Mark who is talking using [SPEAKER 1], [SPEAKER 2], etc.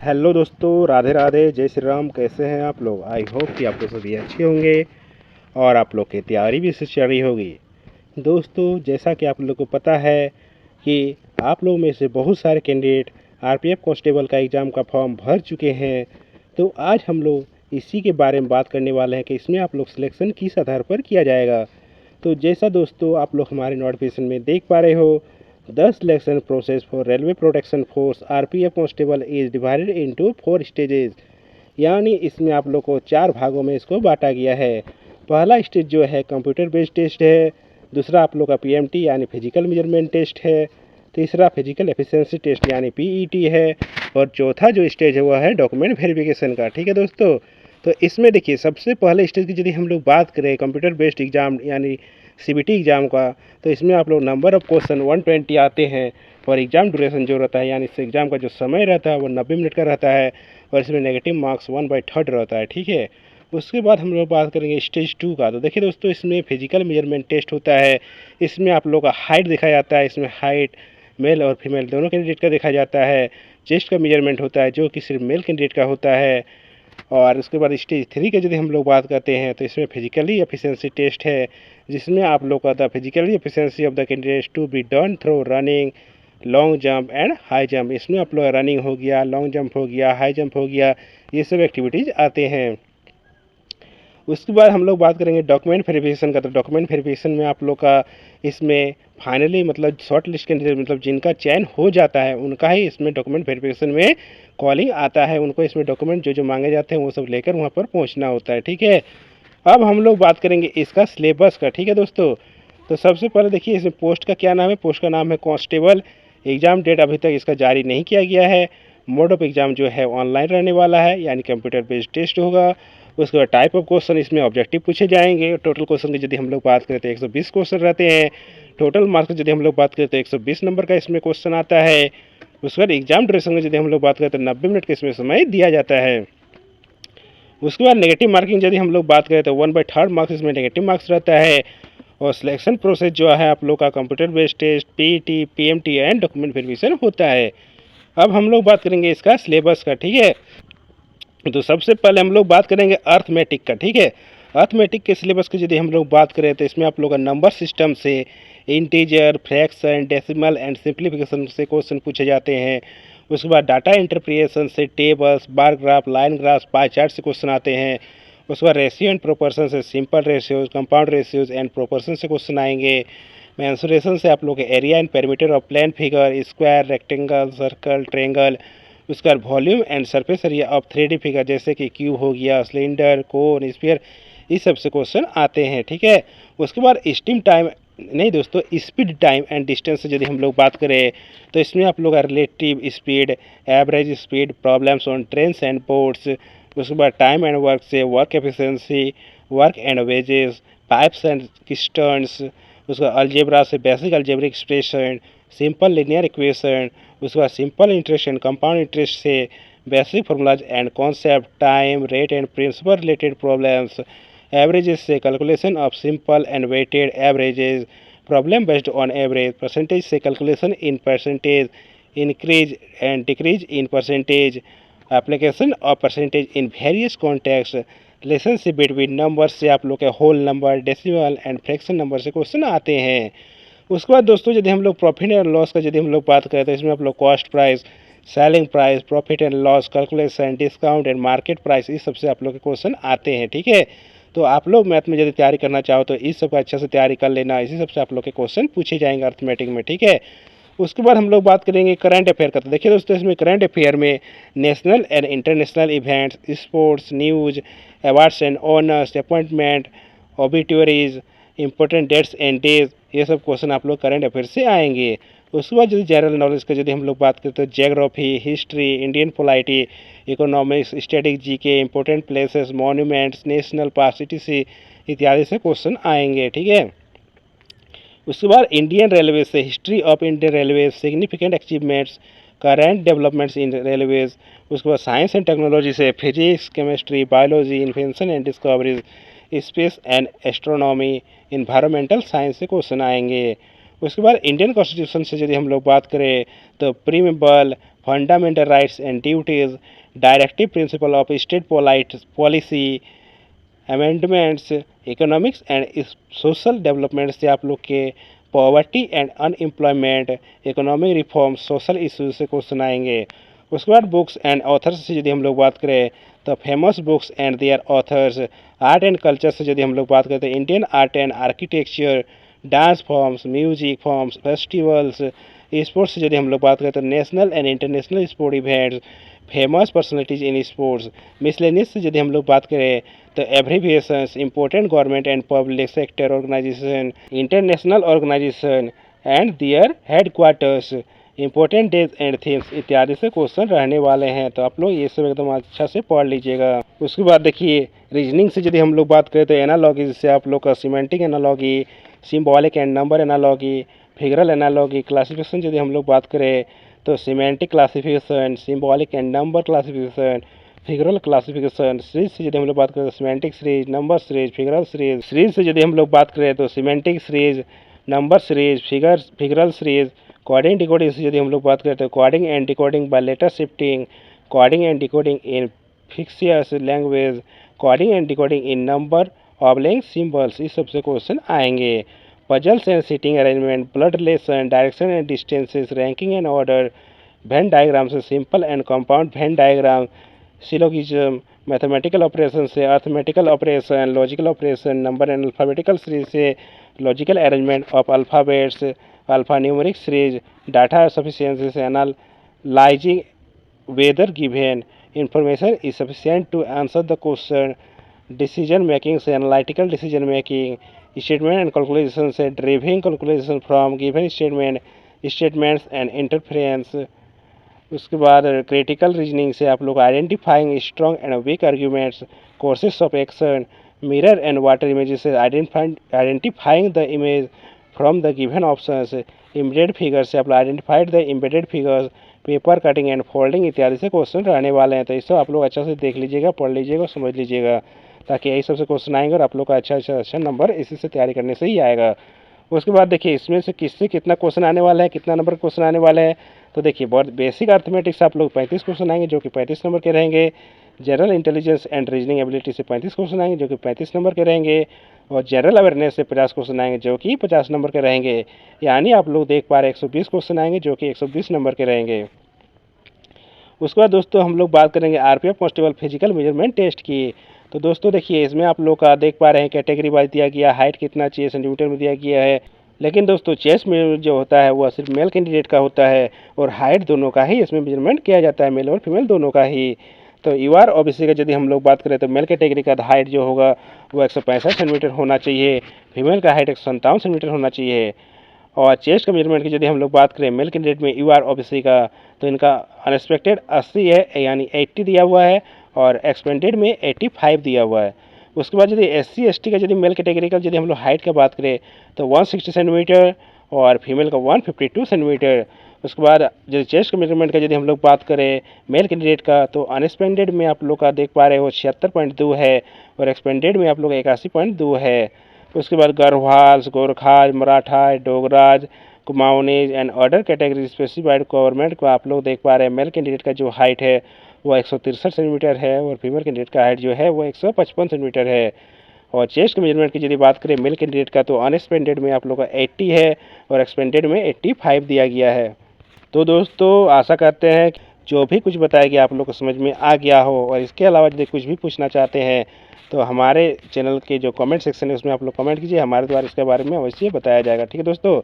[SPEAKER 1] Hello दोस्तों, राधे राधे, जय श्री राम। कैसे हैं आप लोग? आई होप कि आप लोग सभी अच्छे होंगे और आप लोग की तैयारी भी चल रही होगी। दोस्तों, जैसा कि आप लोग को पता है कि आप लोग में से बहुत सारे कैंडिडेट आरपीएफ कांस्टेबल का एग्ज़ाम का फॉर्म भर चुके हैं। तो आज हम लोग इसी के बारे में बात करने वाले हैं कि इसमें आप लोग सिलेक्शन किस आधार पर किया जाएगा। तो जैसा दोस्तों आप लोग हमारे नोटिफिकेशन में देख पा रहे हो, the selection process for railway protection force RPF constable is divided into 4 stages. यानी इसमें आप लोग को 4 भागों में इसको बांटा गया है। पहला स्टेज जो है कंप्यूटर बेस्ड टेस्ट है, दूसरा आप लोग का पीएमटी यानी फिजिकल मेजरमेंट टेस्ट है, तीसरा फिजिकल एफिशिएंसी टेस्ट यानी पीईटी है, और चौथा जो स्टेज है वह है डॉक्यूमेंट वेरिफिकेशन का। ठीक है दोस्तों, तो इसमें देखिए सबसे पहले स्टेज की यदि हम लोग बात करें कंप्यूटर बेस्ड एग्जाम यानी सीबीटी एग्ज़ाम का, तो इसमें आप लोग नंबर ऑफ क्वेश्चन 120 आते हैं और एग्ज़ाम ड्यूरेशन जो रहता है यानी इस एग्ज़ाम का जो समय रहता है वो 90 मिनट का रहता है और इसमें नेगेटिव मार्क्स 1/3 रहता है। ठीक है, उसके बाद हम लोग बात करेंगे स्टेज 2 का। तो देखिए दोस्तों, इसमें फिजिकल मेजरमेंट टेस्ट होता है। इसमें आप लोग का हाइट देखा जाता है, इसमें हाइट मेल और फीमेल दोनों कैंडिडेट का देखा जाता है। चेस्ट का मेजरमेंट होता है जो कि सिर्फ मेल कैंडिडेट का होता है। और उसके बाद स्टेज 3 की यदि हम लोग बात करते हैं तो इसमें फिजिकली एफिशिएंसी टेस्ट है, जिसमें आप लोग का the physically efficiency of the candidates to be done through running, long jump and high jump. इसमें आप लोग रनिंग हो गया, लॉन्ग जंप हो गया, हाई जंप हो गया, ये सब एक्टिविटीज़ आते हैं। उसके बाद हम लोग बात करेंगे डॉक्यूमेंट वेरिफिकेशन का। तो डॉक्यूमेंट वेरिफिकेशन में आप लोग का इसमें फाइनली मतलब शॉर्ट लिस्ट कैंडिडेट मतलब जिनका चयन हो जाता है उनका ही इसमें डॉक्यूमेंट वेरिफिकेशन में कॉलिंग आता है। उनको इसमें डॉक्यूमेंट जो जो मांगे जाते हैं वो सब लेकर वहाँ पर पहुँचना होता है। ठीक है, अब हम लोग बात करेंगे इसका सिलेबस का। ठीक है दोस्तों, तो सबसे पहले देखिए इसमें पोस्ट का क्या नाम है। पोस्ट का नाम है कांस्टेबल। एग्ज़ाम डेट अभी तक इसका जारी नहीं किया गया है। मोड ऑफ एग्ज़ाम जो है ऑनलाइन रहने वाला है यानी कंप्यूटर बेस्ड टेस्ट होगा। उसके बाद टाइप ऑफ क्वेश्चन इसमें ऑब्जेक्टिव पूछे जाएंगे। टोटल क्वेश्चन की यदि हम लोग बात करें तो 120 क्वेश्चन रहते हैं। टोटल मार्क्स की यदि हम लोग बात करें तो 120 नंबर का इसमें क्वेश्चन आता है। उसके बाद एग्जाम ड्यूरेशन की यदि हम लोग बात करें तो 90 मिनट का इसमें समय दिया जाता है। उसके बाद नेगेटिव मार्किंग यदि हम लोग बात करें तो 1/3 मार्क्स इसमें नेगेटिव मार्क्स रहता है। और सिलेक्शन प्रोसेस जो है आप लोग का computer based test, PET, PMT and document verification होता है। अब हम लोग बात करेंगे इसका सिलेबस का। ठीक है, तो सबसे पहले हम लोग बात करेंगे अर्थमेटिक का। ठीक है, अर्थमेटिक के सिलेबस की यदि हम लोग बात करें तो इसमें आप लोग का नंबर सिस्टम से integer, fraction, decimal and simplification से क्वेश्चन पूछे जाते हैं। उसके बाद डाटा इंटरप्रिटेशन से tables, bar graph, line graph, pie chart से क्वेश्चन आते हैं। उसके बाद रेशियो एंड प्रोपोर्शन से simple ratios, compound ratios and proportion से क्वेश्चन आएंगे। मेंसुरेशन से आप लोग के area and perimeter of plane figure, square, rectangle, circle, triangle. उसका volume and surface area of 3D figure जैसे कि क्यूब हो गया, सिलेंडर, कोन, स्फीयर, इस सब से क्वेश्चन आते हैं। ठीक है, उसके बाद स्टीम टाइम नहीं दोस्तों, स्पीड टाइम एंड डिस्टेंस से यदि हम लोग बात करें तो इसमें आप लोग relative speed, average speed, problems on trains and boats. उसके बाद टाइम एंड वर्क से work efficiency, work and wages, pipes and cisterns. उसका अलजेब्रा से basic algebraic expression, simple linear equation. उसके बाद simple interest and compound interest से basic formulas and concept, time, rate and principal related problems. Averages से calculation of simple and weighted averages, problem based on average. Percentage से calculation in percentage, increase and decrease in percentage, application of percentage in various context. Relationship between number से आप लोग के whole number, decimal and fraction number से question आते हैं। उसके बाद दोस्तों यदि हम लोग प्रॉफिट एंड लॉस का यदि हम लोग बात करें तो इसमें आप लोग cost price, selling price, profit and loss calculation, discount and market price, इस सबसे आप लोग के क्वेश्चन आते हैं। ठीक है, तो आप लोग मैथ में यदि तैयारी करना चाहो तो इस सब का अच्छे से तैयारी कर लेना। इसी सबसे आप लोग के क्वेश्चन पूछे जाएंगे अर्थमेटिक में। ठीक है, उसके बाद हम लोग बात करेंगे करंट अफेयर का। तो देखिए दोस्तों, इसमें करंट अफेयर में national and international events, sports, news, awards and honours, appointment, obituaries, important dates and days, ये सब क्वेश्चन आप लोग करंट अफेयर से आएंगे। उसके बाद यदि जनरल नॉलेज का यदि हम लोग बात करें तो geography, history, Indian polity, economics, static GK, important places, monuments, national park, etc इत्यादि से क्वेश्चन आएंगे। ठीक है, उसके बाद इंडियन रेलवे से history of Indian railway, significant achievements, current developments in railways. उसके बाद साइंस एंड टेक्नोलॉजी से physics, chemistry, biology, invention and discoveries, space and astronomy, environmental science से क्वेश्चन आएंगे। उसके बाद इंडियन कॉन्स्टिट्यूशन से यदि हम लोग बात करें तो preamble, fundamental rights and duties, directive principle of state policy, amendments, economics and social development से आप लोग के poverty and unemployment, economic reform, social issues से क्वेश्चन आएंगे। उसके बाद बुक्स एंड ऑथर्स से यदि हम लोग बात करें तो famous books and their authors, art and culture से यदि हम लोग बात करें तो Indian art and architecture, dance forms, music forms, festivals, sports से यदि हम लोग बात करें तो national and international sport events, famous personalities in sports. Miscellaneous से यदि हम लोग बात करें तो abbreviations, important government and public sector organisation, international organisation and their headquarters, important days and themes इत्यादि से क्वेश्चन रहने वाले हैं। तो आप लोग ये सब एकदम अच्छा से पढ़ लीजिएगा। उसके बाद देखिए रीजनिंग से यदि हम लोग बात करें तो एनालॉगी, जिससे आप लोग का semantic analogy, symbolic and number analogy, figural analogy, classification यदि हम लोग बात करें तो semantic classification, symbolic and number classification, figural classification. Series से यदि हम लोग बात करें तो semantic series, number series, figural series. Series से यदि हम लोग बात करें तो semantic series, number series, figural series. Coding decoding से यदि हम लोग बात करें तो coding and decoding by letter shifting, coding and decoding in fictitious language, coding and decoding in number ऑब्लिंग सिंबल्स, इस सबसे क्वेश्चन आएंगे। Puzzles and seating arrangement, blood relation, direction and distances, ranking and order, Venn diagram से simple and compound Venn diagram, syllogism, mathematical operation से arithmetical operation, logical operation, number and alphabetical series से logical arrangement of alphabets, alphanumeric series, data sufficiency से analysing whether given information is sufficient to answer the question, decision making से analytical decision making, statement and calculation से driving calculation from given statements and interference. उसके बाद critical reasoning से आप लोग identifying strong and weak arguments, courses of action, mirror and water images से identifying the image from the given options, embedded figure से आप लोग identified the embedded figures, paper cutting and folding इत्यादि से question रहने वाले हैं। तो इससे आप लोग अच्छा से देख लीजिएगा, पढ़ लीजिएगा, समझ लीजिएगा, ताकि यही सबसे क्वेश्चन आएंगे और आप लोग का अच्छा नंबर इसी से तैयारी करने से ही आएगा। उसके बाद देखिए इसमें से किससे कितना क्वेश्चन आने वाला है, कितना नंबर क्वेश्चन आने वाला है। तो देखिए बहुत बेसिक अर्थमेटिक्स आप लोग 35 क्वेश्चन आएंगे जो कि 35 नंबर के रहेंगे। General intelligence and reasoning ability से 35 क्वेश्चन आएंगे जो कि 35 नंबर के रहेंगे। और जनरल अवेयरनेस से 50 क्वेश्चन आएंगे जो कि 50 नंबर के रहेंगे। यानी आप लोग देख पा रहे हैं 120 क्वेश्चन आएंगे जो कि 120 नंबर के रहेंगे। उसके बाद दोस्तों हम लोग बात करेंगे RPF constable physical measurement test की। तो दोस्तों देखिए इसमें आप लोग का देख पा रहे हैं कैटेगरी वाइज दिया गया, हाइट कितना चाहिए सेंटीमीटर में दिया गया है। लेकिन दोस्तों चेस्ट में जो होता है वह सिर्फ मेल कैंडिडेट का होता है और हाइट दोनों का ही इसमें मेजरमेंट किया जाता है, मेल और फीमेल दोनों का ही। तो यूआर ओबीसी का यदि हम लोग बात करें तो मेल कैटेगरी का हाइट जो होगा वो 165 सेंटीमीटर होना चाहिए, फीमेल का हाइट 157 सेंटीमीटर होना चाहिए। और चेस्ट का मेजरमेंट की यदि हम लोग बात करें मेल कैंडिडेट में यूआर ओबीसी का तो इनका अनएक्सपेक्टेड 80 है यानी 80 दिया हुआ है और एक्सपेंडेड में 85 दिया हुआ है। उसके बाद यदि एससी एसटी का यदि मेल कैटेगरी का यदि हम लोग हाइट का बात करें तो 160 सेंटीमीटर और फीमेल का 152 सेंटीमीटर। उसके बाद यदि चेस्ट का मेजरमेंट का यदि हम लोग बात करें मेल कैंडिडेट का तो अनएक्सपेंडेड में आप लोग का देख पा रहे हो 76.2 है और एक्सपेंडेड में आप लोग 81.2 है। उसके बाद Garhwal, Gorkhas, Maratha, Dogras, Kumaonis and other category specified government को आप लोग देख पा रहे हैं मेल कैंडिडेट का जो हाइट है वो 163 सेंटीमीटर है और फीमेल कैंडिडेट का हाइट जो है वो 155 सेंटीमीटर है। और चेस्ट के मेजरमेंट की यदि बात करें मेल कैंडिडेट का तो अनएक्सपेंडेड में आप लोग का 80 है और एक्सपेंडेड में 85 दिया गया है। तो दोस्तों आशा करते हैं जो भी कुछ बताया गया आप लोग को समझ में आ गया हो। और इसके अलावा यदि कुछ भी पूछना चाहते हैं तो हमारे चैनल के जो कमेंट सेक्शन है उसमें आप लोग कमेंट कीजिए, हमारे द्वारा इसके बारे में अवश्य बताया जाएगा। ठीक है दोस्तों।